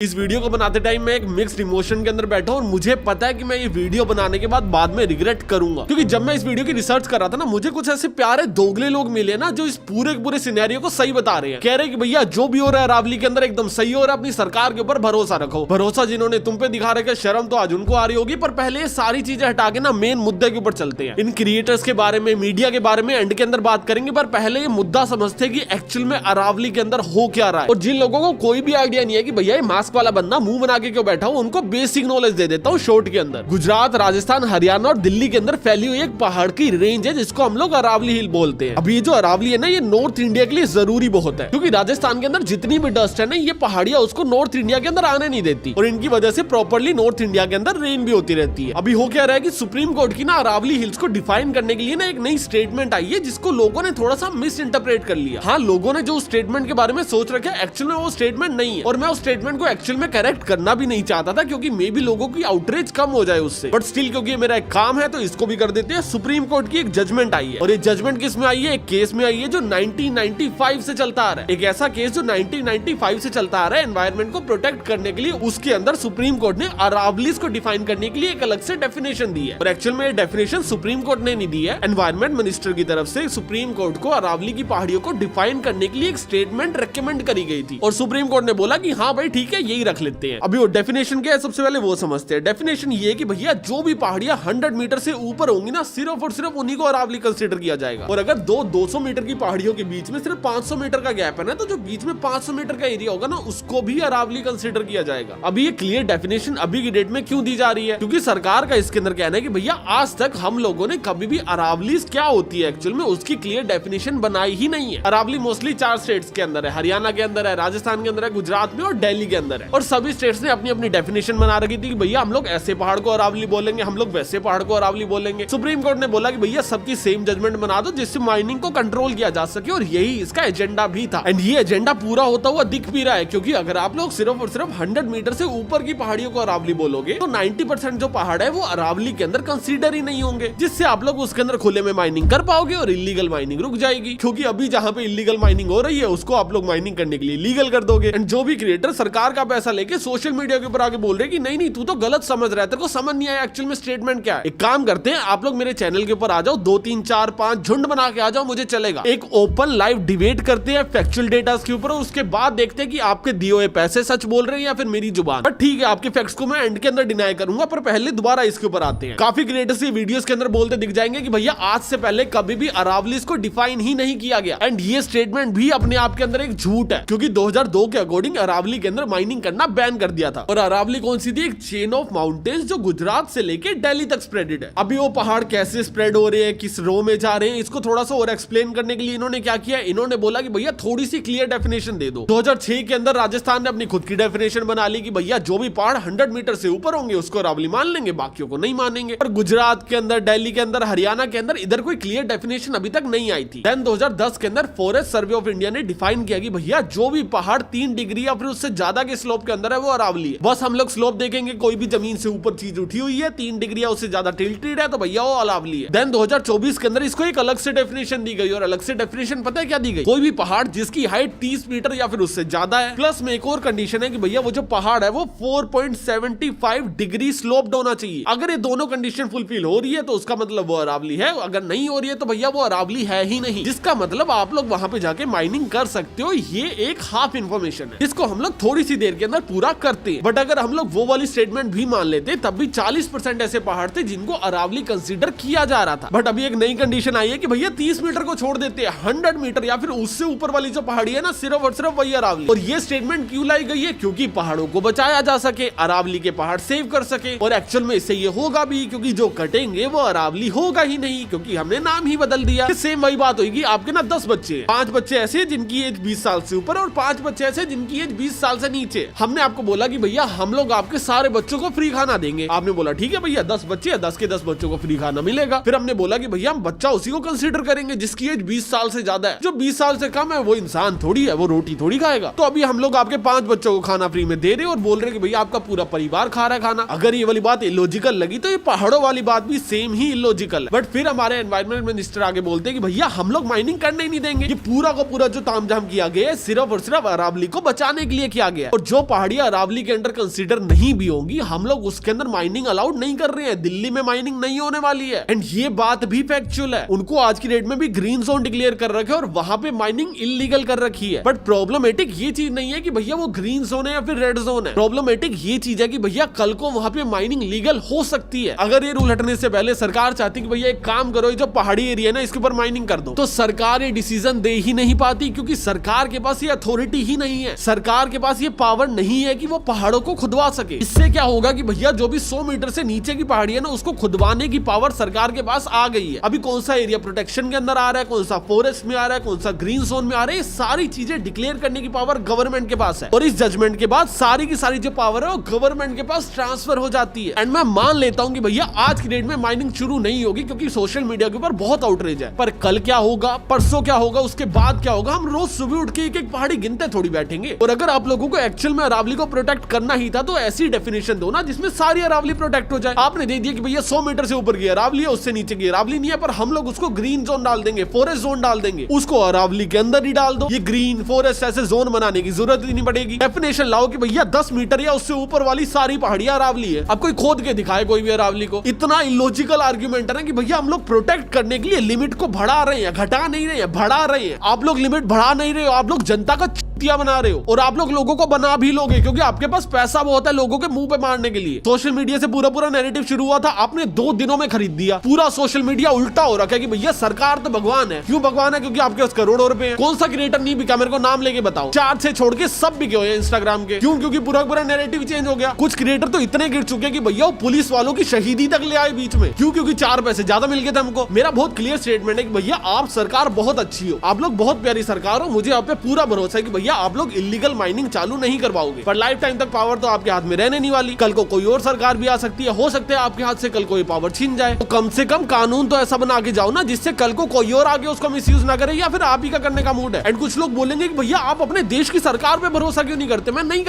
इस वीडियो को बनाते टाइम मैं एक मिक्स्ड इमोशन के अंदर बैठा हूं और मुझे पता है कि मैं ये वीडियो बनाने के बाद में रिग्रेट करूंगा, क्योंकि जब मैं इस वीडियो की रिसर्च कर रहा था ना, मुझे कुछ ऐसे प्यारे दोगले लोग मिले ना जो इस पूरे सिनेरियो को सही बता रहे हैं। कह रहे हैं कि भैया जो भी हो रहा है अरावली के अंदर एकदम सही हो रहा है, अपनी सरकार के ऊपर भरोसा रखो। भरोसा जिन्होंने तुम पे दिखा रखा, शर्म तो आज उनको आ रही होगी। पर पहले ये सारी चीजें हटा के ना मेन मुद्दे के ऊपर चलते हैं। इन क्रिएटर्स के बारे में, मीडिया के बारे में एंड के अंदर बात करेंगे, पर पहले ये मुद्दा समझते हैं कि एक्चुअल में अरावली के अंदर हो क्या रहा है। और जिन लोगों को कोई भी आइडिया नहीं है कि भैया ये मास्क वाला बंदा मुंह बना के क्यों बैठा हूं, उनको बेसिक नॉलेज दे देता हूं शॉर्ट के अंदर। गुजरात, राजस्थान, हरियाणा और दिल्ली के अंदर फैली हुई एक पहाड़ की रेंज है जिसको हम लोग अरावली हिल बोलते हैं। अभी ये जो अरावली है ना, ये नॉर्थ इंडिया के लिए जरूरी बहुत है, क्योंकि राजस्थान के अंदर जितनी भी डस्ट है ना, ये पहाड़ियां उसको नॉर्थ इंडिया के अंदर आने नहीं देती और इनकी वजह से प्रॉपर्ली नॉर्थ इंडिया के अंदर रेन भी होती रहती है। अभी हो क्या रहा है कि सुप्रीम कोर्ट की ना अरावली हिल्स को डिफाइन करने के लिए ना एक नई स्टेटमेंट आई है, जिसको लोगों ने थोड़ा सा मिस इंटरप्रेट कर लिया। हाँ, लोगों ने जो स्टेटमेंट के बारे में सोच रखा है, एक्चुअल में वो स्टेटमेंट नहीं है और मैं उस स्टेटमेंट को एक्चुअल में करेक्ट करना भी नहीं चाहता था, क्योंकि मे भी लोगों की आउटरीच कम हो जाए उससे। बट स्टिल क्योंकि ये मेरा एक काम है तो इसको भी कर देते हैं। सुप्रीम कोर्ट की एक जजमेंट आई है और ये जजमेंट किस में आई है? एक केस में आई है जो 1995 से चलता आ रहा है। एक ऐसा केस जो 1995 से चलता आ रहा है एनवायरमेंट को प्रोटेक्ट करने के लिए। उसके अंदर सुप्रीम कोर्ट ने अरावलीज को डिफाइन करने के लिए एक अलग से डेफिनेशन दी है और एक्चुअल में ये डेफिनेशन सुप्रीम कोर्ट ने नहीं दी है, एनवायरमेंट मिनिस्टर की तरफ से सुप्रीम कोर्ट को अरावली की पहाड़ियों को डिफाइन करने के लिए एक स्टेटमेंट रेकमेंड करी गई थी और सुप्रीम कोर्ट ने बोला कि हाँ भाई ठीक है, यही रख लेते हैं। अभी वो डेफिनेशन क्या है, सबसे पहले वो समझते हैं। डेफिनेशन ये है कि भैया जो भी पहाड़ियां 100 मीटर से ऊपर होंगी ना, सिर्फ और सिर्फ उन्हीं को अरावली कंसीडर किया जाएगा। और अगर 200 मीटर की पहाड़ियों के बीच में सिर्फ 500 मीटर का गैप है ना, तो जो बीच में 500 मीटर का एरिया होगा ना, उसको भी अरावली कंसीडर किया जाएगा। अभी ये क्लियर डेफिनेशन अभी की डेट में क्यों दी जा रही है? क्योंकि सरकार का इसके अंदर कहना है कि भैया आज तक हम लोगों ने कभी भी अरावली क्या होती है एक्चुअल में उसकी क्लियर डेफिनेशन बनाई ही नहीं है। अरावली मोस्टली 4 स्टेट्स के अंदर है, हरियाणा के अंदर है, राजस्थान के अंदर है, गुजरात में और दिल्ली के अंदर है। और सभी स्टेट्स ने अपनी अपनी डेफिनेशन बना रखी थी कि भैया हम लोग ऐसे पहाड़ को अरावली बोलेंगे, हम लोग वैसे पहाड़ को अरावली बोलेंगे। सुप्रीम कोर्ट ने बोला कि भैया सबकी सेम जजमेंट बना दो जिससे माइनिंग को कंट्रोल किया जा सके और यही इसका एजेंडा भी था। एंड ये एजेंडा पूरा होता हुआ दिख भी रहा है, क्योंकि अगर आप लोग सिर्फ और सिर्फ 100 मीटर से ऊपर की पहाड़ियों को अरावली बोलोगे तो 90% जो पहाड़ है वो अरावली के अंदर कंसीडर ही नहीं होंगे, जिससे आप लोग उसके अंदर खुले में माइनिंग कर पाओगे और इलीगल माइनिंग रुक जाएगी। क्योंकि अभी जहाँ पे इलीगल माइनिंग हो रही है उसको आप लोग माइनिंग करने के लिए लीगल कर दोगे। एंड जो भी क्रिएटर सरकार का पैसा लेके सोशल मीडिया के ऊपर आके बोल रहे कि नहीं नहीं तू तो गलत समझ रहा है, तेरे को समझ नहीं आया एक्चुअल में स्टेटमेंट क्या है। एक काम करते हैं, आप लोग मेरे चैनल के ऊपर आ जाओ, 2 3 4 5 झुंड बना के आ जाओ, मुझे चलेगा। एक ओपन लाइव डिबेट करते हैं फैक्चुअल डेटा के ऊपर, उसके बाद देखते हैं कि आपके दिए हुए पैसे सच बोल रहे हैं या फिर मेरी जुबान। बट ठीक है, आपके फैक्ट्स को मैं एंड के अंदर डिनाई करूंगा, पर पहले दोबारा इसके ऊपर आते हैं। काफी क्रिएटर्स ये वीडियोस के अंदर बोलते दिख जाएंगे कि भैया आज से पहले कभी भी अरावलीज को डिफाइन ही नहीं किया गया। एंड ये स्टेटमेंट भी अपने आप के अंदर एक झूठ है, क्योंकि 2002 के अकॉर्डिंग अरावली के अंदर माइनिंग करना बैन कर दिया था। और अरावली कौन सी थी? एक चेन ऑफ माउंटेन्स जो गुजरात से लेके दिल्ली तक स्प्रेडेड है। अभी वो पहाड़ कैसे स्प्रेड हो रहे हैं, किस रो में जा रहे हैं, इसको थोड़ा सा और एक्सप्लेन करने के लिए इन्होंने क्या किया, इन्होंने बोला कि भैया थोड़ी सी क्लियर डेफिनेशन दे दो। 2006 के अंदर राजस्थान ने अपनी खुद की डेफिनेशन बना ली कि भैया जो भी पहाड़ 100 मीटर से ऊपर होंगे उसको अरावली मान लेंगे, बाकियों को नहीं मानेंगे। और गुजरात के अंदर, दिल्ली के अंदर, हरियाणा के अंदर इधर कोई क्लियर डेफिनेशन अभी तक नहीं आई थी। देन 2010 के अंदर फॉरेस्ट सर्वे ऑफ इंडिया ने डिफाइन किया कि भैया जो भी पहाड़ 3 डिग्री या फिर उससे ज्यादा के स्लोप के अंदर है वो अरावली है। बस हम लोग स्लोप देखेंगे, कोई भी जमीन से ऊपर चीज उठी हुई है 3 डिग्री या उससे ज्यादा टिल्टेड है तो भैया वो अरावली है। देन 2024 के अंदर इसको एक अलग से डेफिनेशन दी गई और अलग से डेफिनेशन पता है क्या दी गई? कोई भी पहाड़ जिसकी हाइट 30 मीटर या फिर उससे ज्यादा है, प्लस में एक और कंडीशन है कि भैया वो जो पहाड़ है वो 4.75 डिग्री स्लोप्ड होना चाहिए। अगर ये दोनों कंडीशन फुलफिल हो रही है तो उसका मतलब वो अरावली है, अगर नहीं हो रही है तो भैया वो अरावली है ही नहीं, जिसका मतलब आप लोग वहां पे जाके माइनिंग कर सकते हो। ये एक हाफ इंफॉर्मेशन है जिसको हम लोग थोड़ी सी देर के अंदर पूरा करते हैं। बट अगर हम लोग वो वाली स्टेटमेंट भी मान लेते तब भी 40% ऐसे पहाड़ थे जिनको अरावली कंसीडर किया जा रहा था। बट अभी एक नई कंडीशन आई है कि भैया 30 मीटर को छोड़ देते हैं, 100 मीटर या फिर उससे ऊपर वाली जो पहाड़ी है ना, सिर्फ और सिर्फ वही अरावली। और ये स्टेटमेंट क्यों लाई गई है? क्योंकि पहाड़ों को बचाया जा सके, अरावली के पहाड़ सेव कर सके। और एक्चुअल में इससे ये होगा भी, क्योंकि जो कटेंगे वो अरावली होगा ही नहीं, क्योंकि हमने नाम ही बदल दिया। सेम वही बात होगी, आपके ना 10 बच्चे, 5 बच्चे ऐसे जिनकी एज 20 साल से ऊपर और 5 बच्चे ऐसे जिनकी एज 20 साल से नीचे। हमने आपको बोला कि भैया हम लोग आपके सारे बच्चों को फ्री खाना देंगे। आपने बोला ठीक है भैया, 10 बच्चे है, 10 के 10 बच्चों को फ्री खाना मिलेगा। फिर हमने बोला कि भैया हम बच्चा उसी को कंसीडर करेंगे जिसकी एज 20 साल से ज्यादा है। जो 20 साल से कम है वो इंसान थोड़ी है, वो रोटी थोड़ी खाएगा। तो अभी हम लोग आपके 5 बच्चों को खाना फ्री में दे रहे और बोल रहे कि भैया आपका पूरा परिवार खा रहा है खाना। अगर ये वाली बात इलॉजिकल लगी तो ये पहाड़ों वाली बात भी सेम ही इलॉजिकल है। बट फिर हमारे एनवायरमेंट मिनिस्टर आगे बोलते हैं कि भैया हम लोग माइनिंग करने ही नहीं देंगे। ये पूरा का पूरा जो तामझाम किया गया है सिर्फ और सिर्फ अरावली को बचाने के लिए किया गया। और जो पहाड़ियां अरावली के अंडर कंसीडर नहीं भी होंगी, हम लोग उसके अंदर माइनिंग अलाउड नहीं कर रहे हैं। दिल्ली में माइनिंग नहीं होने वाली है एंड ये बात भी फैक्चुअल है। उनको आज की डेट में भी ग्रीन जोन डिक्लेयर कर रखे और वहां पे माइनिंग इलीगल कर रखी है। बट प्रॉब्लमेटिक ये चीज नहीं है कि भैया वो ग्रीन जोन है या फिर रेड जोन है। प्रॉब्लमेटिक ये चीज है कि भैया कल को वहां पे माइनिंग लीगल हो सकती है। अगर ये रूल हटने से पहले सरकार चाहती कि भैया एक काम करो, ये जो पहाड़ी एरिया है ना इसके ऊपर माइनिंग कर दो, तो सरकार ये डिसीजन दे ही नहीं पाती, क्योंकि सरकार के पास ये अथॉरिटी ही नहीं है। सरकार के पास ये पावर नहीं है कि वो पहाड़ों को खुदवा सके। इससे क्या होगा कि भैया जो भी 100 मीटर से नीचे की पहाड़ी है ना उसको खुदवाने की पावर सरकार के पास आ गई है। अभी कौन सा एरिया प्रोटेक्शन के अंदर आ रहा है, कौन सा फॉरेस्ट में आ रहा है, कौन सा ग्रीन जोन में आ रहा है, सारी चीजें डिक्लेयर करने की पावर गवर्नमेंट के पास है। और इस जजमेंट के बाद सारी की सारी जो पावर है वो गवर्नमेंट के पास ट्रांसफर हो जाती है। एंड मैं मान लेता हूँ कि भैया आज की डेट में माइनिंग शुरू नहीं होगी क्योंकि सोशल मीडिया के ऊपर बहुत आउटरीच है। पर कल क्या होगा, परसों क्या होगा, उसके बाद क्या होगा, हम रोज सुबह उठ के एक एक पहाड़ी गिनते थोड़ी बैठेंगे। और अगर आप लोगों को एक्चुअल में अरावली को प्रोटेक्ट करना ही था तो ऐसी डेफिनेशन दो ना जिसमें सारी अरावली प्रोटेक्ट हो जाए। आपने दे दिया कि भैया 100 मीटर से ऊपर की अरावली है, उससे नीचे की अरावली नहीं है, पर हम लोग उसको ग्रीन जोन डाल देंगे, फॉरेस्ट जोन डाल देंगे, उसको अरावली के अंदर ही डाल दो। ये ग्रीन फॉरेस्ट ऐसे जोन बनाने की जरूरत ही नहीं पड़ेगी। डेफिनेशन लाओ कि भैया 10 मीटर या उससे ऊपर वाली सारी पहाड़ियां अरावली है। अब कोई खोद के दिखाए कोई भी अरावली को। इतना इलॉजिकल आर्ग्यूमेंट है ना कि भैया हम लोग प्रोटेक्ट करने के लिए लिमिट को बढ़ा रहे हैं, घटा नहीं रहे हैं, बढ़ा रहे हैं। आप लोग लिमिट बढ़ा नहीं रहे हो, आप लोग जनता का बना रहे हो। और आप लोगों को बना भी लोगे क्योंकि आपके पास पैसा बहुत है लोगों के मुंह पे मारने के लिए। सोशल मीडिया से पूरा नैरेटिव शुरू हुआ था, आपने 2 दिनों में खरीद दिया। पूरा सोशल मीडिया उल्टा हो रखा है कि भैया सरकार तो भगवान है। क्यों भगवान है? क्योंकि आपके पास करोड़ों रुपए हैं। कौन सा क्रिएटर नहीं बिका, मेरे को नाम लेके बताओ। 4 से छोड़ के सब बिके हुए इंस्टाग्राम के। क्यों? क्योंकि पूरा नैरेटिव चेंज हो गया। कुछ क्रिएटर तो इतने गिर चुके कि भैया वो पुलिस वालों की शहीदी तक ले आए बीच में। क्यों? क्योंकि 4 पैसे ज्यादा मिल गए थे हमको। मेरा बहुत क्लियर स्टेटमेंट है कि भैया आप सरकार बहुत अच्छी हो, आप लोग बहुत प्यारी सरकार हो। मुझे आप पे पूरा भरोसा है कि भैया आप लोग इलीगल माइनिंग चालू नहीं करवाओगे, पर लाइफ टाइम तक पावर तो आपके हाथ में रहने नहीं वाली। कल को कोई और सरकार भी आ सकती है, हो सकता है आपके हाथ से कल कोई पावर छीन जाए। तो कम से कम कानून तो ऐसा बना के जाओ ना जिससे कल को कोई और आगे उसको मिसयूज ना करे, या फिर आप ही का करने का मूड है। एंड कुछ लोग बोलेंगे कि भैया आप अपने देश की सरकार पे भरोसा क्यों नहीं करते? मैं नहीं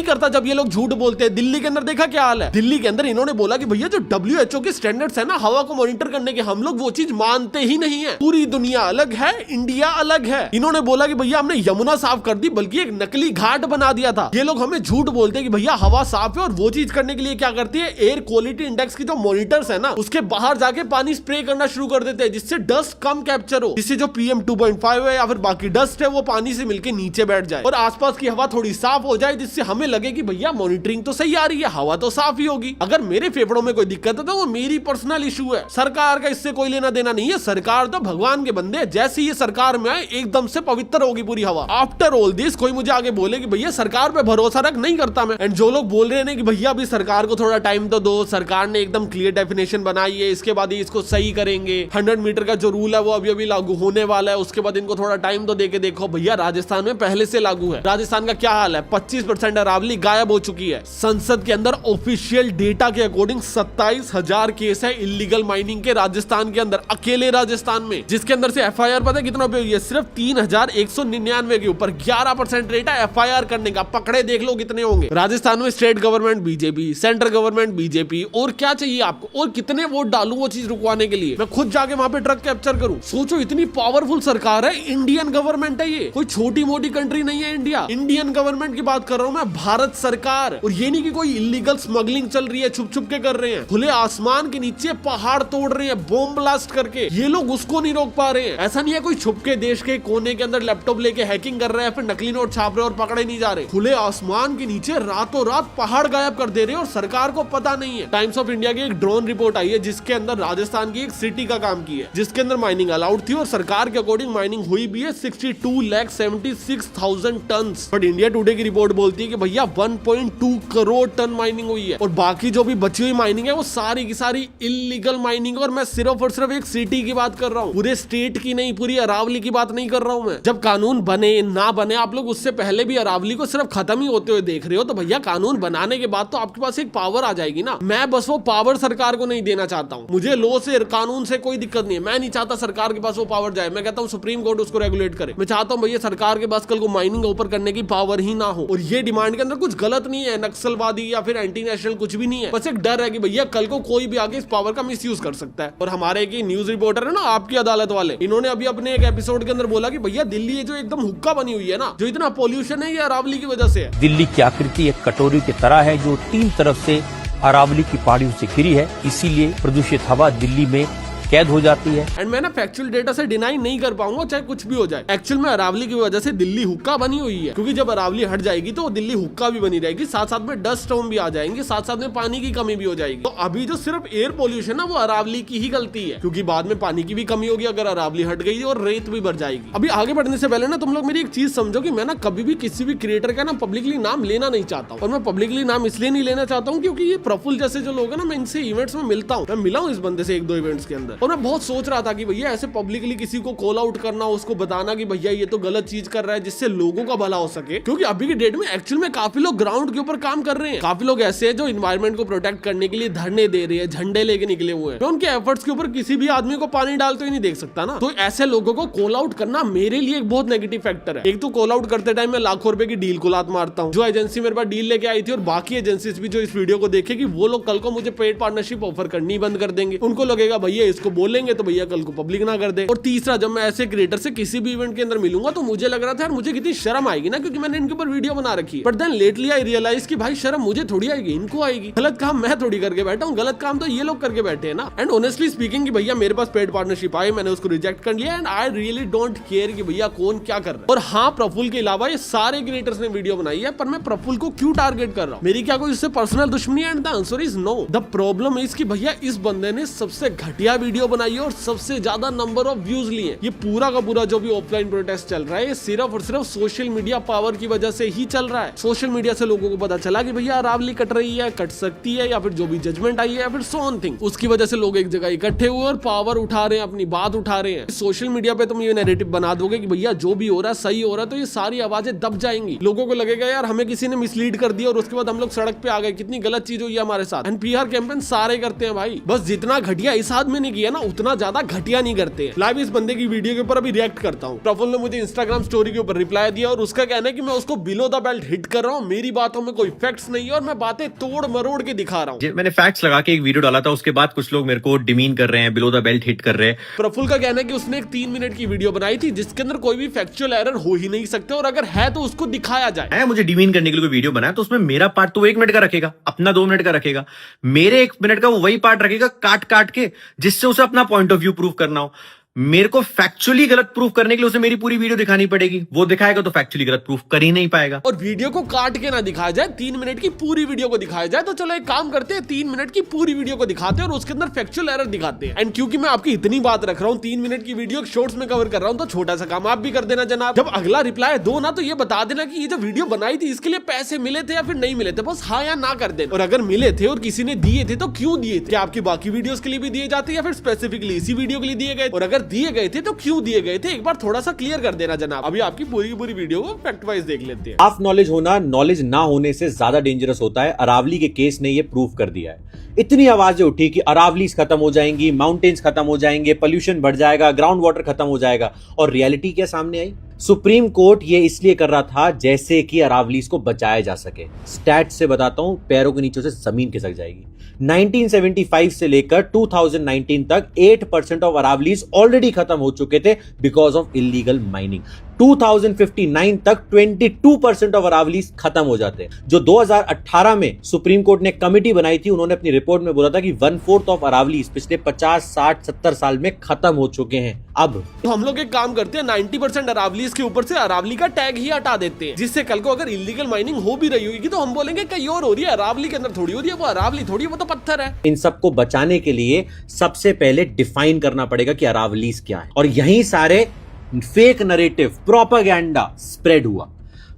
करता। जब ये लोग झूठ बोलते हैं। दिल्ली के अंदर देखा क्या हाल है? दिल्ली के अंदर इन्होंने बोला कि भैया जो WHO के स्टैंडर्ड्स है ना हवा को मॉनिटर करने के, हम लोग वो चीज मानते ही नहीं है। पूरी दुनिया अलग है, इंडिया अलग है। इन्होंने बोला कि भैया हमने यमुना साफ कर दी, बल्कि एक नकली घाट बना दिया था। ये लोग हमें झूठ बोलते हैं कि भैया हवा साफ है, और वो चीज करने के लिए क्या करती है, एयर क्वालिटी इंडेक्स की जो मॉनिटर्स है ना उसके बाहर जाके पानी स्प्रे करना शुरू कर देते हैं, जिससे डस्ट कम कैप्चर हो, जिससे जो PM 2.5 है या फिर बाकी डस्ट है वो पानी से मिलके नीचे बैठ जाए और आसपास की हवा थोड़ी साफ हो जाए, जिससे हमें लगे कि भैया मॉनिटरिंग तो सही आ रही है, हवा तो साफ ही होगी। अगर मेरे फेफड़ों में कोई दिक्कत है तो वो मेरी पर्सनल इशू है, सरकार का इससे कोई लेना देना नहीं है। सरकार तो भगवान के बंदे, जैसे ये सरकार में आए एकदम से पवित्र होगी पूरी हवा। आफ्टर ऑल दिस कोई मुझे आगे बोले कि भैया सरकार पे भरोसा रख, नहीं करता मैं। एंड जो लोग बोल रहे हैं कि भैया अभी सरकार को थोड़ा टाइम तो दो, सरकार ने एकदम क्लियर डेफिनेशन बनाई है, इसके बाद इसको सही करेंगे, 100 मीटर का जो रूल है वो अभी लागू होने वाला है, उसके बाद इनको थोड़ा टाइम तो देके देखो। भैया राजस्थान में पहले से लागू है। राजस्थान का क्या हाल है? 25% अरावली गायब हो चुकी है। संसद के अंदर ऑफिशियल डेटा के अकॉर्डिंग 27,000 केस है इलीगल माइनिंग के राजस्थान के अंदर, अकेले राजस्थान में, जिसके अंदर से FIR पता है कितना पे हुई है? सिर्फ 3199 के ऊपर 11% रेट है FIR करने का। पकड़े देख लो कितने होंगे। राजस्थान में state government BJP, central government BJP, और क्या चाहिए आपको? और कितने वोट डालूं वो चीज रुकवाने के लिए? मैं खुद जाके वहां पे ट्रक कैप्चर करूं? सोचो इतनी पावरफुल सरकार है, इंडियन गवर्नमेंट है, ये कोई छोटी मोटी कंट्री नहीं है इंडिया। इंडियन गवर्नमेंट की बात कर रहा हूं मैं, भारत सरकार। और ये नहीं कि कोई इलीगल स्मगलिंग चल रही है, छुप छुप के कर रहे हैं, खुले आसमान के नीचे पहाड़ तोड़ रहे हैं बॉम्ब ब्लास्ट करके, ये लोग उसको नहीं रोक पा रहे हैं। ऐसा नहीं है कोई छुप के देश के कोने के अंदर लैपटॉप लेके हैकिंग कर रहे हैं, फिर नकली नोट छाप रहे और पकड़े नहीं जा रहे। खुले आसमान के नीचे रातों रात पहाड़ गायब कर दे रहे हैं और सरकार को पता नहीं है। टाइम्स ऑफ इंडिया की एक ड्रोन रिपोर्ट आई है जिसके अंदर राजस्थान की एक सिटी का काम की है, जिसके अंदर माइनिंग अलाउड थी और सरकार के अकॉर्डिंग माइनिंग हुई भी है 62,76,000 टन। बट इंडिया टुडे की रिपोर्ट बोलती है कि भैया 1.2 करोड़ टन माइनिंग हुई है, और बाकी जो भी बची हुई माइनिंग है वो सारी की सारी इलीगल माइनिंग। और मैं सिर्फ और सिर्फ एक सिटी की बात कर रहा हूँ, पूरे स्टेट की नहीं, पूरी अरावली की बात नहीं कर रहा हूँ मैं। जब कानून बने ना बने, आप लोग उससे पहले भी अरावली को सिर्फ खत्म ही होते हुए देख रहे हो, तो भैया कानून बनाने के बाद तो आपके पास एक पावर आ जाएगी ना। मैं बस वो पावर सरकार को नहीं देना चाहता हूँ। मुझे लॉ से, कानून से कोई दिक्कत नहीं है। मैं नहीं चाहता सरकार के पास वो पावर जाए। मैं कहता हूँ सुप्रीम कोर्ट उसको रेगुलेट करे। मैं चाहता हूँ भैया सरकार के पास कल को माइनिंग ऊपर करने की पावर ही ना हो। और ये डिमांड के अंदर कुछ गलत नहीं है, नक्सलवादी या फिर एंटी नेशनल कुछ भी नहीं है, बस एक डर है कि भैया कल को कोई भी आगे इस पावर का मिसयूज कर सकता है। और हमारे एक न्यूज रिपोर्टर है ना आपकी अदालत वाले, इन्होंने अभी अपने एक एपिसोड के अंदर बोला कि भैया दिल्ली ये जो एकदम हुक्का बनी हुई है ना, जो इतना पोल्यूशन है ये अरावली की वजह से है। दिल्ली की आकृति एक कटोरी की तरह है जो 3 तरफ से अरावली की पहाड़ियों से घिरी है, इसीलिए प्रदूषित हवा दिल्ली में कैद हो जाती है। एंड मैं ना फैक्चुअल डेटा से डिनाई नहीं कर पाऊंगा चाहे कुछ भी हो जाए। एक्चुअल में अरावली की वजह से दिल्ली हुक्का बनी हुई है, क्योंकि जब अरावली हट जाएगी तो दिल्ली हुक्का भी बनी रहेगी, साथ साथ में डस्ट स्टॉर्म भी आ जाएंगे, साथ साथ में पानी की कमी भी हो जाएगी। तो अभी जो सिर्फ एयर पोल्यूशन है वो अरावली की ही गलती है, क्योंकि बाद में पानी की भी कमी होगी अगर अरावली हट गई और रेत भी बढ़ जाएगी। अभी आगे बढ़ने से पहले ना तुम लोग मेरी एक चीज समझो कि मैं ना कभी भी किसी भी क्रिएटर का ना पब्लिकली नाम लेना नहीं चाहता हूँ। और मैं पब्लिकली नाम इसलिए नहीं लेना चाहता हूँ क्योंकि ये प्रफुल्ल जैसे जो लोग हैं ना, मैं इनसे इवेंट्स में मिलता हूँ, मैं मिला हूँ इस बंदे से 1-2 इवेंट्स के अंदर, और मैं बहुत सोच रहा था कि भैया ऐसे पब्लिकली किसी को कॉल आउट करना, उसको बताना कि भैया ये तो गलत चीज कर रहा है, जिससे लोगों का भला हो सके। क्योंकि अभी की डेट में एक्चुअल में काफी लोग ग्राउंड के ऊपर काम कर रहे हैं, काफी लोग ऐसे हैं जो इन्वायरमेंट को प्रोटेक्ट करने के लिए धरने दे रहे हैं, झंडे लेके निकले हुए हैं। मैं उनके एफर्ट्स के ऊपर किसी भी आदमी को पानी डालते हुए नहीं देख सकता ना। तो ऐसे लोगों को कॉल आउट करना मेरे लिए एक बहुत नेगेटिव फैक्टर है। एक तो कॉल आउट करते टाइम मैं लाखों रुपए की डील को लात मारता हूँ। जो एजेंसी मेरे पास डील लेके आई थी और बाकी एजेंसीज भी जो इस वीडियो को देखेगी, वो लोग कल को मुझे पेड पार्टनरशिप ऑफर करनी बंद कर देंगे। उनको लगेगा भैया इसको बोलेंगे तो भैया कल को पब्लिक ना कर दे। और तीसरा, जब मैं ऐसे क्रिएटर से किसी भी इवेंट के अंदर मिलूंगा तो मुझे लग रहा था यार मुझे कितनी शर्म आएगी ना, क्योंकि मैंने इनके ऊपर वीडियो बना रखी है। But then lately I realise कि भाई शर्म मुझे थोड़ी आएगी, इनको आएगी। गलत काम मैं थोड़ी करके बैठा हूँ, गलत काम तो ये लोग करके बैठे हैं ना। एंड ऑनेस्टली स्पीकिंग कि भैया मेरे पास पेड पार्टनरशिप आई, मैंने उसको रिजेक्ट कर लिया। And I really don't care कि भैया कौन क्या कर रहा है। और हाँ, प्रफुल्ल के अलावा ये सारे क्रिएटर्स ने वीडियो बनाई है, पर मैं प्रफुल्ल को क्यों टारगेट कर रहा हूँ? मेरी क्या कोई उससे पर्सनल दुश्मनी है? And the answer is no. The problem is कि भैया इस बंदे ने सबसे घटिया वीडियो बनाई है और सबसे ज्यादा नंबर ऑफ व्यूज लिए। ये पूरा का पूरा जो भी ऑफलाइन प्रोटेस्ट चल रहा है, ये सिर्फ और सिर्फ सोशल मीडिया पावर की वजह से ही चल रहा है। सोशल मीडिया से लोगों को पता चला कि भैया अरावली कट रही है, कट सकती है, या फिर जो भी जजमेंट आई है, या फिर सो ऑन थिंग, उसकी वजह से लोग एक जगह इकट्ठे हुए और पावर उठा रहे हैं, अपनी बात उठा रहे हैं। सोशल मीडिया पे तुम ये नैरेटिव बना दोगे कि भैया जो भी हो रहा है सही हो रहा है, तो ये सारी आवाजें दब जाएंगी। लोगों को लगेगा यार हमें किसी ने मिसलीड कर दिया और उसके बाद हम लोग सड़क पे आ गए, कितनी गलत चीज हुई है हमारे साथ। एंड पीआर कैंपेन सारे करते हैं भाई, बस जितना घटिया इस आदमी ने किया ना उतना ज्यादा घटिया नहीं करते हैं। लाइव इस बंदे की वीडियो के ऊपर अभी रिएक्ट करता हूँ। प्रफुल्ल ने मुझे इंस्टाग्राम स्टोरी के ऊपर रिप्लाई दिया और उसका कहना है कि मैं उसको बिलो द बेल्ट हिट कर रहा हूँ, मेरी बातों में कोई फैक्ट्स नहीं है और मैं बातें तोड़ मरोड़ के दिखा रहा हूँ। मैंने फैक्ट्स लगा के एक वीडियो डाला था, उसके बाद कुछ लोग मेरे को डिमीन कर रहे हैं, बिलो द बेल्ट हिट कर रहे हैं। प्रफुल्ल का कहना है कि उसने एक 3 मिनट की वीडियो बनाई थी जिसके अंदर कोई भी फैक्चुअल एरर हो ही नहीं सकते, और अगर है तो उसको दिखाया जाए। मुझे डिमीन करने के लिए वीडियो बनाया तो उसमें मेरा पार्ट तो 1 मिनट का रखेगा, अपना 2 मिनट का रखेगा, मेरे 1 मिनट का वो वही पार्ट रखेगा काट काट के, जिससे उसे अपना पॉइंट ऑफ व्यू प्रूव करना हो। मेरे को फैक्चुअली गलत प्रूफ करने के लिए उसे मेरी पूरी वीडियो दिखानी पड़ेगी, वो दिखाएगा तो फैक्चुअली गलत प्रूफ कर ही नहीं पाएगा। और वीडियो को काट के ना दिखाया जाए, 3 मिनट की पूरी वीडियो को दिखाया जाए। तो चलो एक काम करते हैं, 3 मिनट की पूरी वीडियो को दिखाते हैं और उसके अंदर फैक्चुअल एरर दिखाते हैं। एंड क्योंकि मैं आपकी इतनी बात रख रहा हूँ, 3 मिनट की वीडियो शॉर्ट्स में कवर कर रहा हूँ, तो छोटा सा काम आप भी कर देना जनाब। जब अगला रिप्लाई दो ना तो ये बता देना कि ये जो वीडियो बनाई थी इसके लिए पैसे मिले थे या फिर नहीं मिले थे, बस हाँ या ना कर देना। और अगर मिले थे और किसी ने दिए थे तो क्यों दिए थे? क्या आपकी बाकी वीडियोस के लिए भी दिए जाते या फिर स्पेसिफिकली इसी वीडियो के लिए दिए गए? और अगर दिए गए थे तो क्यों दिए गए थे, एक बार थोड़ा सा क्लियर कर देना जनाब। अभी आपकी पूरी वीडियो को फैक्ट वाइज देख लेते हैं। हाफ नॉलेज होना नॉलेज ना होने से ज्यादा डेंजरस होता है। अरावली के केस ने यह प्रूव कर दिया है। इतनी आवाजें उठी कि अरावलीज खत्म हो जाएंगी, माउंटेन्स खत्म हो जाएंगे, पोल्यूशन बढ़ जाएगा, ग्राउंड वाटर खत्म हो जाएगा, और रियलिटी क्या सामने आई? सुप्रीम कोर्ट ये इसलिए कर रहा था जैसे कि अरावलीज को बचाया जा सके। स्टैट से बताता हूं, पैरों के नीचे से जमीन खिसक जाएगी। 1975 से लेकर 2019 तक 8% ऑफ अरावलीज ऑलरेडी खत्म हो चुके थे बिकॉज ऑफ इलीगल माइनिंग। 2059 तक 22% ऑफ अरावलीज खत्म हो जाते हैं। जो 2018 में सुप्रीम कोर्ट ने कमिटी बनाई थी, उन्होंने अपनी रिपोर्ट में बोला था कि 1/4 ऑफ अरावलीज पिछले 50, 60, 70 साल में खत्म हो चुके हैं। अब तो हम लोग एक काम करते हैं, 90% अरावलीज के ऊपर से अरावली का टैग ही हटा देते हैं, जिससे कल को अगर इलीगल माइनिंग हो भी रही होगी तो हम बोलेंगे कहीं और हो रही है, अरावली के अंदर थोड़ी हो रही है, वो अरावली थोड़ी, वो तो पत्थर है। इन सबको बचाने के लिए सबसे पहले डिफाइन करना पड़ेगा कि अरावलीज क्या है, और यही सारे फेक नरेटिव, प्रोपेगेंडा स्प्रेड हुआ।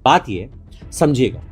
बात ये समझिएगा,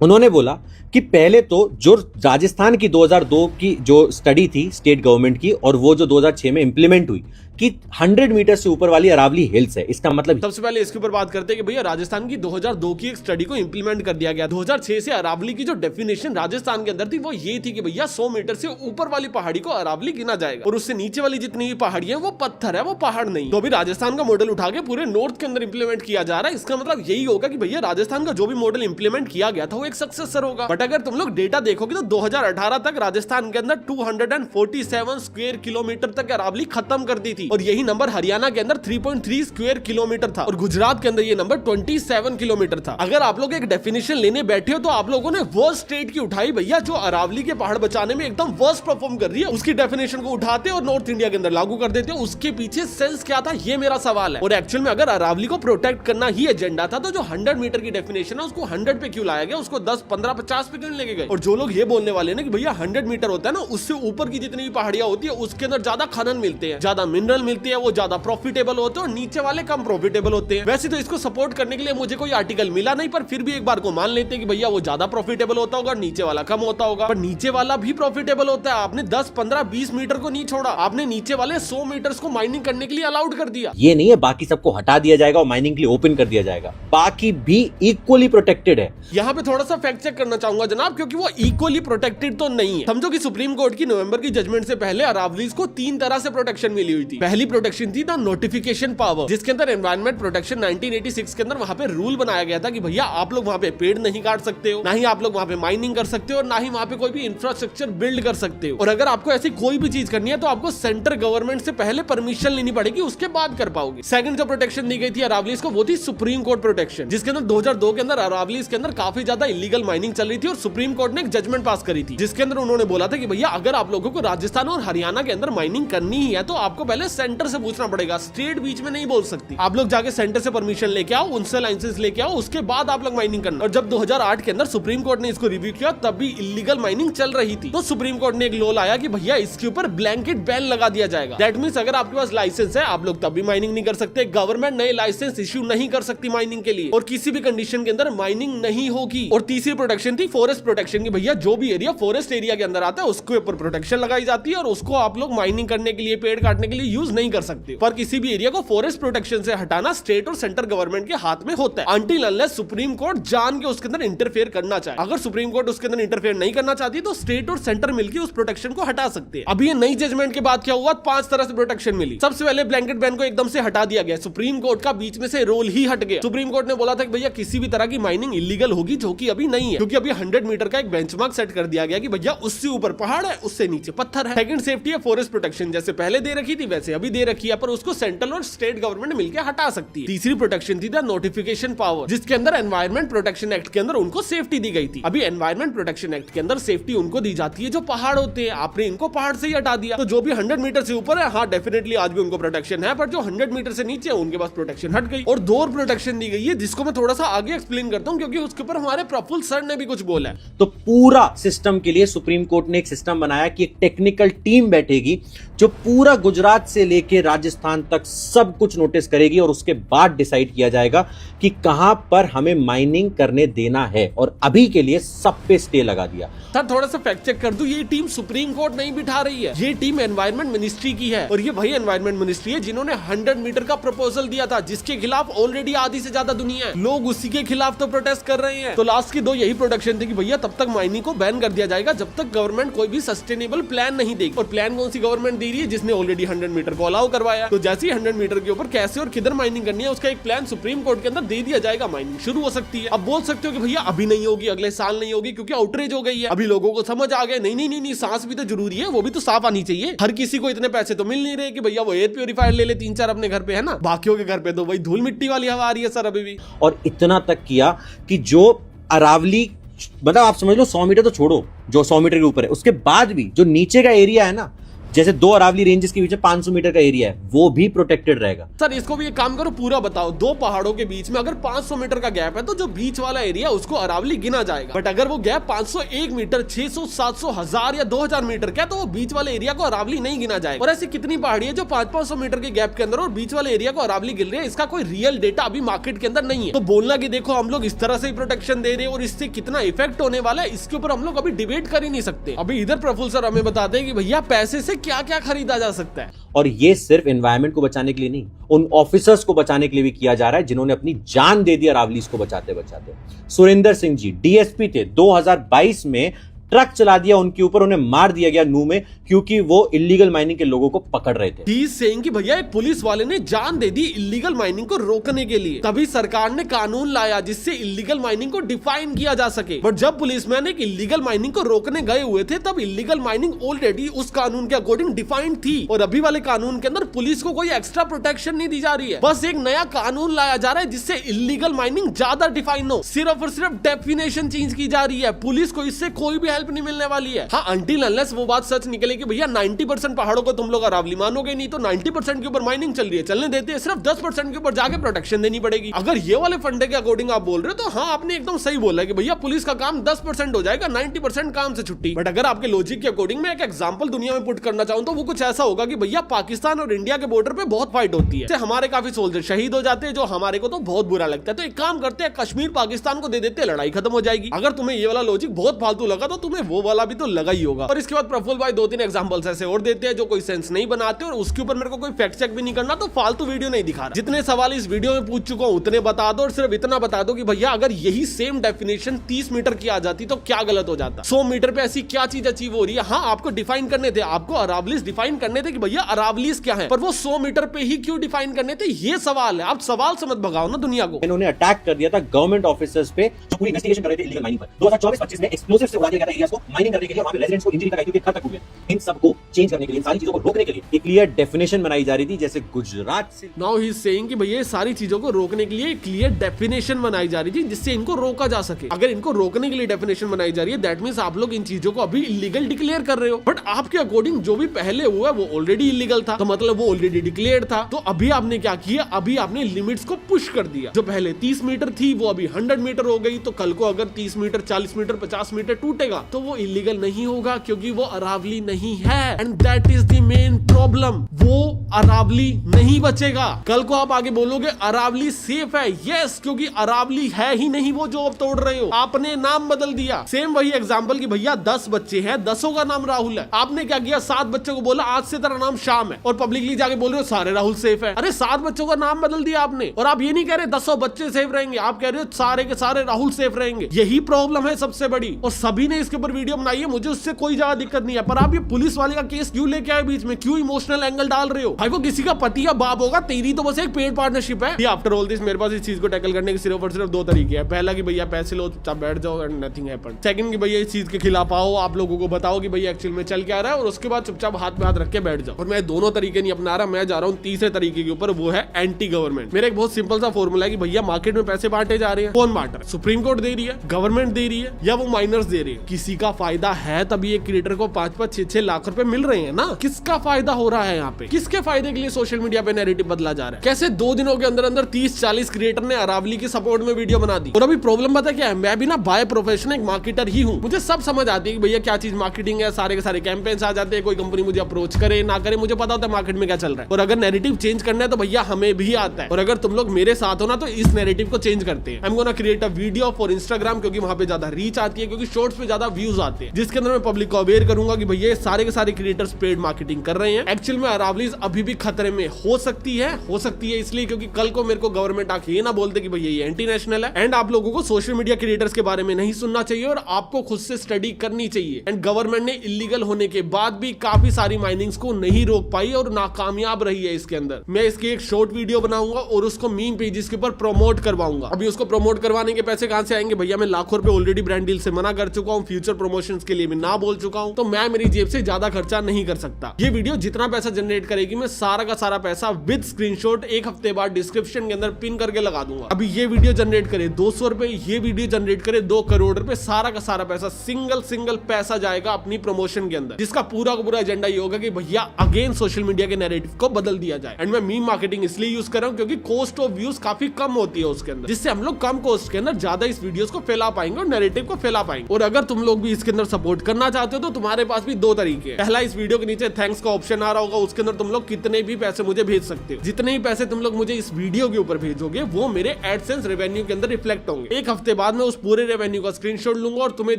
उन्होंने बोला कि पहले तो जो राजस्थान की 2002 की जो स्टडी थी स्टेट गवर्नमेंट की, और वो जो 2006 में इंप्लीमेंट हुई कि 100 मीटर से ऊपर वाली अरावली हिल्स है, इसका मतलब सबसे पहले इसके ऊपर बात करते हैं कि भैया राजस्थान की 2002 की एक स्टडी को इंप्लीमेंट कर दिया गया। 2006 से अरावली की जो डेफिनेशन राजस्थान के अंदर थी वो ये थी कि भैया 100 मीटर से ऊपर वाली पहाड़ी को अरावली गिना जाएगा, और उससे नीचे वाली जितनी भी पहाड़ी है वो पत्थर है, वो पहाड़ नहीं। तो अभी राजस्थान का मॉडल उठा के पूरे नॉर्थ के अंदर इंप्लीमेंट किया जा रहा है। इसका मतलब यही होगा कि भैया राजस्थान का जो भी मॉडल इंप्लीमेंट किया गया था वो एक सक्सेसर होगा। बट अगर तुम लोग डेटा देखोगे तो 2018 तक राजस्थान के अंदर 247 स्क्वायर किलोमीटर तक अरावली खत्म कर दी थी। थी और यही नंबर हरियाणा के अंदर 3.3 स्क्वायर किलोमीटर था और गुजरात के अंदर ये नंबर 27 किलोमीटर था। अगर आप लोग एक डेफिनेशन लेने बैठे हो तो आप लोगों ने वो स्टेट की उठाई भैया जो अरावली के पहाड़ बचाने में एकदम वर्स्ट परफॉर्म कर रही है, उसकी डेफिनेशन को उठाते और नॉर्थ इंडिया के अंदर लागू कर देते हो। उसके पीछे सेंस क्या था, ये मेरा सवाल है। और एक्चुअल में अगर अरावली को प्रोटेक्ट करना ही एजेंडा था तो जो 100 मीटर की डेफिनेशन है उसको 100 पे क्यों लाया गया, उसको 10, 15, 50 पे क्यों लेके गए। और जो लोग ये बोलने वाले ना कि भैया 100 मीटर होता है ना, उससे ऊपर की जितनी भी पहाड़ियां होती है उसके अंदर ज्यादा खनन मिलते हैं, ज्यादा मिनरल मिलती है, वो ज्यादा प्रॉफिटेबल होते हैं और नीचे वाले कम प्रॉफिटेबल होते हैं। वैसे तो इसको सपोर्ट करने के लिए मुझे कोई आर्टिकल मिला नहीं, पर फिर भी एक बार को मान लेते हैं कि भैया वो ज्यादा प्रॉफिटेबल होता होगा, नीचे वाला कम होता होगा। पर नीचे वाला भी प्रॉफिटेबल होता है। आपने 10, 15, 20 मीटर को नहीं छोड़ा, आपने नीचे वाले 100 मीटर्स को माइनिंग करने के लिए अलाउड कर दिया। ये नहीं है बाकी सबको हटा दिया जाएगा और माइनिंग के लिए ओपन कर दिया जाएगा, बाकी भी इक्वली प्रोटेक्टेड है। यहाँ पे थोड़ा सा फैक्ट चेक करना चाहूंगा जनाब, क्योंकि वो इक्वली प्रोटेक्टेड तो नहीं है। समझो कि सुप्रीम कोर्ट की नवंबर की जजमेंट से पहले अरावलीज को 3 तरह से प्रोटेक्शन मिली हुई थी। पहली प्रोटेक्शन थी द नोटिफिकेशन पावर, जिसके अंदर एनवायरमेंट प्रोटेक्शन 1986 के अंदर वहां पे रूल बनाया गया था कि भैया आप लोग वहां पे पेड़ नहीं काट सकते हो, ना ही आप लोग वहां पे माइनिंग कर सकते हो, ना ही वहां पे कोई भी इंफ्रास्ट्रक्चर बिल्ड कर सकते हो। और अगर आपको ऐसी कोई भी चीज करनी है तो आपको सेंट्रल गवर्नमेंट से पहले परमिशन लेनी पड़ेगी, उसके बाद कर पाओगे। सेकंड जो प्रोटेक्शन दी गई थी अरावलीज को वो थी सुप्रीम कोर्ट प्रोटेक्शन, जिसके अंदर 2002 के अंदर अरावलीज के अंदर काफी ज्यादा इलीगल माइनिंग चल रही थी और सुप्रीम कोर्ट ने एक जजमेंट पास करी थी, जिसके अंदर उन्होंने बोला था कि भैया अगर आप लोगों को राजस्थान और हरियाणा के अंदर माइनिंग करनी ही है तो आपको पहले सेंटर से पूछना पड़ेगा, स्टेट बीच में नहीं बोल सकती। आप लोग जाके सेंटर से परमिशन लेके आओ, उनसे लाइसेंस लेके आओ, उसके बाद आप लोग माइनिंग करना। और जब 2008 के अंदर सुप्रीम कोर्ट ने इसको रिव्यू किया तब भी इलीगल माइनिंग चल रही थी, तो सुप्रीम कोर्ट ने एक लॉ लाया कि भैया इसके ऊपर ब्लैंकेट बैन लगा दिया जाएगा। दैट मींस अगर आपके पास लाइसेंस है आप लोग तब भी माइनिंग नहीं कर सकते, गवर्नमेंट नए लाइसेंस इश्यू नहीं कर सकती माइनिंग के लिए, और किसी भी कंडीशन के अंदर माइनिंग नहीं होगी। और तीसरी प्रोटेक्शन थी फॉरेस्ट प्रोटेक्शन की, भैया जो भी एरिया फॉरेस्ट एरिया के अंदर आता है उसके ऊपर प्रोटेक्शन लगाई जाती है और उसको आप लोग माइनिंग करने के लिए, पेड़ काटने के लिए यूज नहीं कर सकते। पर किसी भी एरिया को फॉरेस्ट प्रोटेक्शन से हटाना स्टेट और सेंट्रल गवर्नमेंट के हाथ में होता है, अनटिल अनलेस सुप्रीम कोर्ट जान के उसके अंदर इंटरफेयर करना चाहे। अगर सुप्रीम कोर्ट उसके अंदर इंटरफेयर नहीं करना चाहती तो स्टेट और सेंटर मिलकर उस प्रोटेक्शन को हटा सकते हैं। अभी ये नई जजमेंट के बाद क्या हुआ, 5 तरह से प्रोटेक्शन मिली। सबसे पहले ब्लैंकेट बैन को एकदम से हटा दिया गया, सुप्रीम कोर्ट का बीच में से रोल ही हट गया। सुप्रीम कोर्ट ने बोला था कि भैया किसी भी तरह की माइनिंग इलीगल होगी, जो कि अभी नहीं है, क्योंकि अभी 100 मीटर का एक बेंचमार्क सेट कर दिया गया कि भैया उससे ऊपर पहाड़ है, उससे नीचे पत्थर है। सेकंड सेफ्टी है फॉरेस्ट प्रोटेक्शन, जैसे पहले दे रखी थी वैसे अभी दे रखी है, पर उसको सेंट्रल और स्टेट गवर्नमेंट मिलकर हटा सकती है। तीसरी प्रोटेक्शन थी द नोटिफिकेशन पावर, जिसके अंदर एनवायरमेंट प्रोटेक्शन एक्ट के अंदर उनको सेफ्टी दी गई थी। अभी एनवायरमेंट प्रोटेक्शन एक्ट के अंदर सेफ्टी उनको दी जाती है जो पहाड़ होते हैं, आपने इनको पहाड़ से ही हटा दिया। तो जो भी 100 मीटर से ऊपर है, हाँ डेफिनेटली आज भी उनको प्रोटेक्शन है, पर जो 100 मीटर से नीचे है उनके पास प्रोटेक्शन हट गई। और 2 प्रोटेक्शन दी गई है, जिसको मैं थोड़ा सा आगे एक्सप्लेन करता हूँ, क्योंकि उसके ऊपर हमारे प्रफुल्ल सर ने भी कुछ बोला है। तो पूरा सिस्टम के लिए सुप्रीम कोर्ट ने एक सिस्टम बनाया कि एक टेक्निकल टीम बैठेगी जो पूरा गुजरात से लेके राजस्थान तक सब कुछ नोटिस करेगी और उसके बाद डिसाइड किया जाएगा कि कहां पर हमें माइनिंग करने देना है। और अभी के लिए सब पे स्टे लगा दिया। सर थोड़ा सा फैक्ट चेक कर दूं, ये टीम सुप्रीम कोर्ट नहीं बिठा रही है, ये टीम एनवायरमेंट मिनिस्ट्री की है। और ये वही एनवायरमेंट मिनिस्ट्री है जिन्होंने 100 मीटर का प्रपोजल दिया था, जिसके खिलाफ ऑलरेडी आधी से ज्यादा दुनिया है, लोग उसी के खिलाफ तो प्रोटेस्ट कर रहे हैं। तो लास्ट की 2 यही प्रोटेक्शन थी कि भैया तब तक माइनिंग को बैन कर दिया जाएगा जब तक गवर्नमेंट कोई भी सस्टेनेबल प्लान नहीं देगी। और प्लान कौन सी गवर्नमेंट दे रही है, जिसने ऑलरेडी 100 मीटर को अलाउ करवाया। तो जैसे ही 100 मीटर के ऊपर कैसे और किधर माइनिंग करनी है उसका एक प्लान सुप्रीम कोर्ट के अंदर दे दिया जाएगा, माइनिंग शुरू हो सकती है। अब बोल सकते हो कि भैया अभी नहीं होगी, अगले साल नहीं होगी, क्योंकि आउटरीच हो गई है। अभी लोगों को समझ आ गया, नहीं सांस भी तो जरूरी है, वो भी तो साफ आनी चाहिए। हर किसी को इतने पैसे तो मिल नहीं रहे कि भैया वो एयर प्योरीफायर ले ले 3-4 अपने घर पे, है ना। बाकियों के घर पे तो वही धूल मिट्टी वाली हवा आ रही है सर अभी भी। और इतना तक किया कि जो अरावली, मतलब आप समझ लो 100 मीटर तो छोड़ो, जो 100 मीटर के ऊपर है उसके बाद भी जो नीचे का एरिया है ना, जैसे 2 अरावली रेंजेस के बीच 500 मीटर का एरिया है, वो भी प्रोटेक्टेड रहेगा। सर इसको भी एक काम करो, पूरा बताओ, 2 पहाड़ों के बीच में अगर 500 मीटर का गैप है तो जो बीच वाला एरिया उसको अरावली गिना जाएगा। बट अगर वो गैप 501 मीटर, 600, 700, 1000 या 2000 मीटर का है तो वो बीच वाले एरिया को अरावली नहीं गिना जाएगा। और ऐसी कितनी पहाड़ी है जो 500-500 मीटर के गैप के अंदर और बीच वाले एरिया को अरावली गिन रही है, इसका कोई रियल डेटा अभी मार्केट के अंदर नहीं है। तो बोलना कि देखो हम लोग इस तरह से ही प्रोटेक्शन दे रहे हैं और इससे कितना इफेक्ट होने वाला है, इसके ऊपर हम लोग अभी डिबेट कर ही नहीं सकते। अभी इधर प्रफुल्ल सर हमें बताते हैं कि भैया पैसे से क्या क्या खरीदा जा सकता है। और ये सिर्फ एनवायरनमेंट को बचाने के लिए नहीं, उन ऑफिसर्स को बचाने के लिए भी किया जा रहा है जिन्होंने अपनी जान दे दी अरावलीज को बचाते बचाते। सुरेंद्र सिंह जी डीएसपी थे, 2022 में ट्रक चला दिया उनके ऊपर, उन्हें मार दिया गया नू में, क्योंकि वो इलीगल माइनिंग के लोगों को पकड़ रहे थे। ही इज सेइंग कि भैया एक पुलिस वाले ने जान दे दी इलीगल माइनिंग को रोकने के लिए, तभी सरकार ने कानून लाया जिससे इलीगल माइनिंग को डिफाइन किया जा सके। बट जब पुलिसमैन एक इलीगल माइनिंग को रोकने गए हुए थे तब इलीगल माइनिंग ऑलरेडी उस कानून के अकॉर्डिंग डिफाइंड थी, और अभी वाले कानून के अंदर पुलिस को कोई एक्स्ट्रा प्रोटेक्शन नहीं दी जा रही है। बस एक नया कानून लाया जा रहा है जिससे इलीगल माइनिंग ज्यादा डिफाइन हो, सिर्फ और सिर्फ डेफिनेशन चेंज की जा रही है। पुलिस को इससे कोई भी हेल्प नहीं मिलने वाली है। हाँ, अंटिल अनलेस वो बात सच निकले कि भैया 90% पहाड़ों को तुम लोग अरावली मानोगे नहीं, तो 90% के ऊपर माइनिंग चल रही है, चलने देते हैं, सिर्फ 10% के ऊपर जाके प्रोटेक्शन देनी पड़ेगी। अगर ये वाले फंडे के अकॉर्डिंग आप बोल रहे हो तो हाँ, आपने एकदम सही बोला है कि भैया पुलिस का काम 10% हो जाएगा, 90% काम से छुट्टी। बट अगर आपके लॉजिक के अकॉर्डिंग मैं एक एग्जांपल दुनिया में पुट करना चाहूं तो वो कुछ ऐसा होगा कि भैया पाकिस्तान और इंडिया के बॉर्डर पे बहुत फाइट होती है, हमारे काफी सोल्जर शहीद हो जाते हैं, जो हमारे को तो बहुत बुरा लगता है। तो एक काम करते हैं, कश्मीर पाकिस्तान को दे देते हैं, लड़ाई खत्म हो जाएगी। अगर तुम्हें ये वाला लॉजिक बहुत फालतू लगा तो तुम्हें वो वाला भी तो लगा ही होगा। और इसके बाद प्रफुल्ल भाई 2-3 एग्जांपल्स ऐसे और देते हैं जो कोई सेंस नहीं बनाते, और उसके ऊपर मेरे को कोई फैक्ट चेक भी नहीं करना, तो फालतू वीडियो नहीं दिखा रहा। जितने सवाल इस वीडियो में पूछ चुका हूं उतने बता दो, और सिर्फ इतना बता दो कि भैया अगर यही सेम डेफिनेशन 30 मीटर की आ जाती तो क्या गलत हो जाता। 100 मीटर पे ऐसी क्या चीज अचीव हो रही है। हाँ, आपको डिफाइन करने थे, आपको अरावलीज डिफाइन करने थे कि भैया अरावलीज क्या है, पर वो 100 मीटर पे ही क्यों डिफाइन करने थे, ये सवाल है। आप सवाल से मत भगाओ ना दुनिया को। इन्होंने अटैक कर दिया था गवर्नमेंट ऑफिसर्स पे जो पूरी इन्वेस्टिगेशन कर रहे थे इलीगल माइनिंग पर। 2024-25 में एक्सप्लोसिव से उड़ा दिया गया था एरियाज को माइनिंग करने के लिए, वहां पे रेजिडेंट्स को इंजरी तक आई थी, खतरनाक हुए। इन सब को चेंज करने के लिए, इन सारी चीजों को रोकने के लिए एक क्लियर डेफिनेशन बनाई जा रही थी, जैसे गुजरात से। नाउ ही इज सेइंग कि भैया सारी चीजों को रोकने के लिए क्लियर डेफिनेशन बनाई जा रही थी जिससे इनको रोका जा सके। अगर इनको रोकने के लिए डेफिनेशन बनाई जा रही है, दैट मींस आप लोग इन चीजों को अभी इलीगल डिक्लेयर कर रहे हो। बट आपके अकॉर्डिंग जो भी पहले हुआ वो ऑलरेडी इलीगल था, तो मतलब वो ऑलरेडी डिक्लेयर था। तो अभी आपने क्या किया, अभी आपने लिमिट्स को पुश कर दिया। जो पहले 30 मीटर थी वो अभी 100 मीटर हो गई, तो कल को अगर 30 मीटर, 40 मीटर, 50 मीटर टूटेगा तो वो इलीगल नहीं होगा, क्योंकि वो अरावली नहीं है। And that is the main problem, वो अरावली नहीं बचेगा। कल को आप आगे बोलोगे अरावली सेफ है, यस, क्योंकि अरावली है ही नहीं वो जो अब तोड़ रहे हो, आपने नाम बदल दिया। सेम वही एग्जांपल कि भैया 10 बच्चे हैं, 10 का नाम राहुल है, आपने क्या किया, 7 बच्चों को बोला आज से तेरा नाम श्याम है, और पब्लिकली जाके बोल रहे हो सारे राहुल सेफ है। अरे 7 बच्चों का नाम बदल दिया आपने, और आप ये नहीं कह रहे 10 बच्चे सेफ रहेंगे, आप कह रहे हो सारे के सारे राहुल सेफ रहेंगे। यही प्रॉब्लम है सबसे बड़ी, और सभी ने इसके ऊपर वीडियो बनाई है, मुझे उससे कोई ज्यादा दिक्कत नहीं है। पर आप ये पुलिस वाले का केस क्यों लेके आए बीच में, क्यों इमोशनल एंगल डाल रहे हो? भाई वो किसी का पति या बाप होगा, तेरी तो बस एक पेड पार्टनरशिप है। आफ्टर ऑल दिस मेरे पास इस चीज को टैकल करने के सिर्फ और सिर्फ 2 तरीके हैं। पहला कि भैया पैसे लो, चुपचाप बैठ जाओ एंड नथिंग हैपेंड। सेकंड कि भैया इस चीज के खिलाफ आओ, आप लोगों को बताओ कि भैया एक्चुअल में चल क्या रहा है, और उसके बाद चुपचाप हाथ में हाथ रख के बैठ जाओ। और मैं दोनों तरीके नहीं अपना रहा, मैं जा रहा हूँ तीसरे तरीके के ऊपर, वो है एंटी गवर्नमेंट। मेरा एक बहुत सिंपल सा फॉर्मूला है कि भैया मार्केट में पैसे बांटे जा रहे हैं, कौन बांट रहा है? सुप्रीम कोर्ट दे रही है, गवर्नमेंट दे रही है, या वो माइनर्स दे रही है? किसी का फायदा है तभी एक क्रिएटर को 5-5, 6-6 लाख रुपए मिल रहे हैं ना। किसका फायदा हो रहा है यहाँ पे? किसके फायदे के लिए सोशल मीडिया पे नैरेटिव बदला जा रहा है? कैसे 2 दिनों के अंदर अंदर 30-40 क्रिएटर ने अरावली के सपोर्ट में वीडियो बना दी। और अभी प्रॉब्लम पता क्या है, मैं भी ना बाय प्रोफेशन एक मार्केटर ही हूँ, मुझे सब समझ आती है कि भैया क्या चीज मार्केटिंग है, सारे के सारे कैंपेन्स आ जाते हैं, कोई कंपनी मुझे अप्रोच करे ना करे, मुझे पता होता है मार्केट में क्या चल रहा है। और अगर नैरेटिव चेंज करना है तो भैया हमें भी आता है, और अगर तुम लोग मेरे साथ हो ना तो इस नैरेटिव को चेंज करते हैं। I am gonna create a video for Instagram, क्योंकि वहां पे ज्यादा रीच आती है, क्योंकि शॉर्ट्स पे ज्यादा व्यूज आते हैं, जिसके अंदर मैं पब्लिक को अवेयर करूंगा कि भैया सारे के सारे क्रिएटर्स पेड मार्केटिंग कर रहे हैं। एक्चुअल में अरावलीज अभी भी खतरे में हो सकती है इसलिए क्योंकि कल को मेरे को गवर्नमेंट आके ये ना बोलते कि भैया ये एंटी नेशनल है। एंड आप लोगों को सोशल मीडिया क्रिएटर्स के बारे में नहीं सुनना चाहिए, और आपको खुद से स्टडी करनी चाहिए। एंड गवर्नमेंट ने इलीगल होने के बाद भी काफी सारी माइनिंग्स को नहीं रोक पाई और नाकामयाब रही है इसके अंदर। मैं इसकी एक शॉर्ट वीडियो बनाऊंगा और उसको मीम पेजेस के ऊपर प्रमोट करवाऊंगा। अभी उसको प्रमोट करवाने के पैसे कहां से आएंगे भैया? मैं लाखों रुपए ऑलरेडी ब्रांड डील से मना कर चुका हूं, फ्यूचर प्रमोशंस के लिए मैं ना बोल चुका हूं, तो मैं मेरी जेब से ज्यादा खर्चा नहीं कर सकता। ये वीडियो जितना पैसा जनरेट करेगी, मैं सारा का सारा पैसा विद स्क्रीनशॉट 1 हफ्ते बाद डिस्क्रिप्शन के अंदर पिन करके लगा दूंगा। अभी ये वीडियो जनरेट करे 200 रुपए, ये वीडियो जनरेट करे 2 करोड़ रुपए, सारा का सारा पैसा सिंगल पैसा जाएगा अपनी प्रमोशन के अंदर, जिसका पूरा का पूरा एजेंडा ये होगा कि भैया अगेन सोशल मीडिया के नैरेटिव को बदल दिया जाए। एंड मैं मीम मार्केटिंग इसलिए यूज कर रहा हूं क्योंकि कॉस्ट ऑफ व्यूज काफी कम होती है उसके अंदर, जिससे हम लोग कम कॉस्ट के अंदर ज्यादा इस वीडियोस को फैला पाएंगे और नैरेटिव को फैला पाएंगे। और अगर तुम लोग भी इसके अंदर सपोर्ट करना चाहते हो तो तुम्हारे पास भी 2 तरीके हैं। पहला, इस वीडियो के नीचे थैंक्स का ऑप्शन आ रहा होगा, उसके अंदर तुम लोग कितने भी पैसे मुझे भेज सकते हो। जितने ही पैसे तुम लोग मुझे इस वीडियो के ऊपर भेजोगे वो मेरे एडसेंस रेवेन्यू के अंदर रिफ्लेक्ट होंगे। 1 हफ्ते बाद मैं उस पूरे रेवेन्यू का स्क्रीनशॉट लूंगा और तुम्हें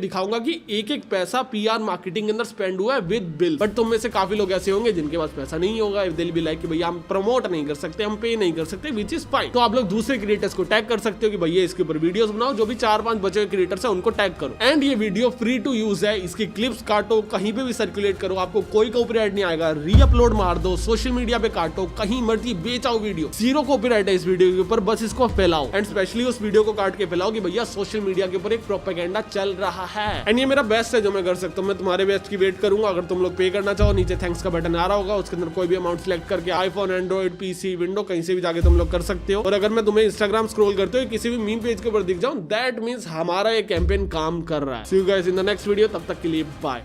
दिखाऊंगा कि एक पैसा पीआर मार्केटिंग के अंदर स्पेंड हुआ है विद बिल। बट तुम में से काफी लोग ऐसे होंगे जिनके पास पैसा नहीं होगा, दिल भी लाइक कि भैया हम प्रमोट नहीं कर सकते, हम पे नहीं कर सकते, विच इज फाइन। तो आप लोग दूसरे क्रिएटर्स को टैग कर सकते हो कि भैया इसके ऊपर वीडियोस बनाओ, जो भी 4-5 बचे हुए क्रिएटर्स हैं उनको टैग करो। एंड ये वीडियो फ्री टू यूज है, इसकी क्लिप्स काटो, कहीं पे भी सर्कुलेट करो, आपको कोई कॉपीराइट नहीं आएगा। रीअपलोड मार दो, सोशल मीडिया पे काटो, कहीं मर्जी बेचाओ वीडियो, जीरो कॉपीराइट है इस वीडियो के ऊपर, बस इसको फैलाओ एंड स्पेशली उस वीडियो को काट के फैलाओ कि भैया सोशल मीडिया के ऊपर एक प्रोपेगेंडा चल रहा है। एंड ये मेरा बेस्ट है जो मैं कर सकता हूँ, मैं तुम्हारे बेस्ट की वेट करूंगा। अगर तुम लोग पे करना चाहो, नीचे थैंक्स का बटन आ रहा होगा, उसके अंदर कोई भी अमाउंट सिलेक्ट करके आईफोन, एंड्रॉइड, पीसी, विंडो कहीं से भी जाके तुम लोग कर सकते हो। और अगर मैं तुम्हें इंस्टाग्राम स्क्रॉल करते हो किसी भी मीम पेज के ऊपर दिख जाऊं, दैट मींस हमारा ये कैंपेन काम कर रहा है। See you guys in the next video, तब तक के लिए बाय।